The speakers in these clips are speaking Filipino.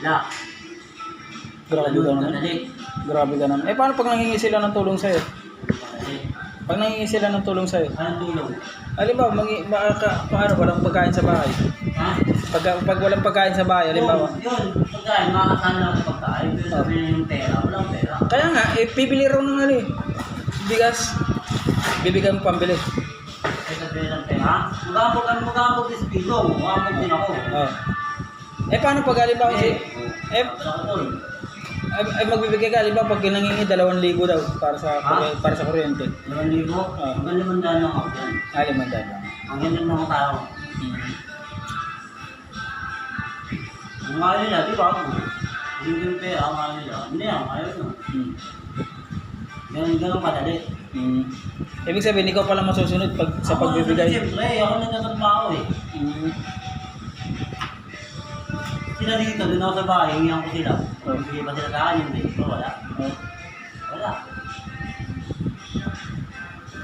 Wala. Grabe ka naman. Kadali. Grabe ka naman. Eh, paano pag nangingi sila ng tulong sa'yo? Kadali. Pag nangingi sila ng tulong sa'yo? Anong tulong? Halimbawa, paano, walang pagkain sa bahay? Ha? Pag walang pagkain sa bahay, halimbawa. Yun. Pagkain, makakasama lang sa pagkain. Pero sabihin yung pera, walang pera. Kaya nga, eh, bibili raw ng ano eh. Bigas. Bibigyan mo pambili. Kaya sabihin ng pera. Magkakapag is pilong. Magkakapag din ako. Oh. Eh, paano pag halimbawa magbibigay ka, halimbawa pag nangingi 2,000 daw para sa kuryente. 2,000? Hanggang 500 lang ako dyan. 500 lang. Hanggang lang ako tao. Ang mahal nila, di ba ako? Hindi yung pera, ang mahal nila. Hindi yan, ayaw na. Ganun kadali. Ibig sabihin, ikaw pala masusunod sa pagbibigay. Siyempre, ako nagtatrabaho eh. Sila dito, doon ako sa bahay, hingihan ko sila. Bigay pa sila sa akin, hindi. Wala. Wala.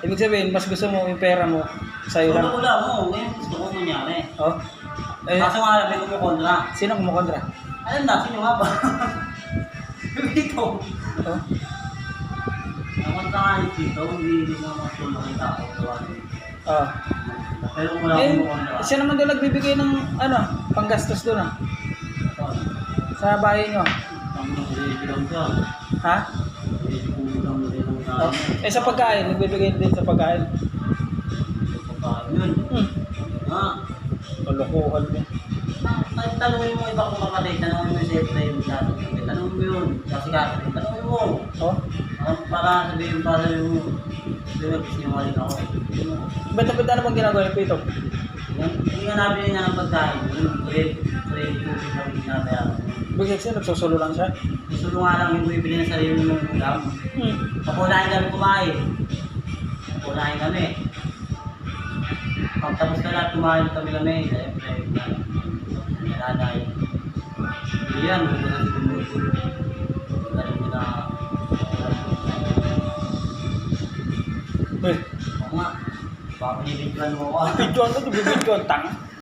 Ibig sabihin, mas gusto mo yung pera mo sa'yo lang. Wala mo, ngayon gusto ko kunyari. Oh? Eh, Kaso nga lang, may kumukontra. sino kumukontra? Alam na, sino nga ba? Dito. Oh? Naman tayo dito, hindi mo matulong yung tao. Oh. Pero wala Eh, akong kumukontra. siya naman daw nagbibigay ng panggastos doon sa bahay nyo. Ha? Oh. Eh, sa pagkain, nagbibigay din sa pagkain. Yun. Kalokohan mo. Kahit tanongin mo iba kong kapatid, tanongin mo yung siyempre yung lahat. Tanongin mo yun, kasi kapatid, tanongin mo. Oh? Para sabihin mo, sabihin mo, sinungaling ako. Ba't ano bang ginagawa ni Pito? Hindi nga nabili nga ng pagkain, yung grade 2 na binabayaran. Bigyan siya, nagsusulo lang siya. Gusto nga lang yung bibili ng sarili ng ulam. Papunahin kami kumain. Papunahin kami. Pagtapos na lahat kumain kami. Siyempre, nanay. Hindi yan, hindi ko na siguro. Dahil mo na... Eh, Oo nga. Baka pinibidyoan mo ako. bibidyoan ko, bibidyoan, tanga.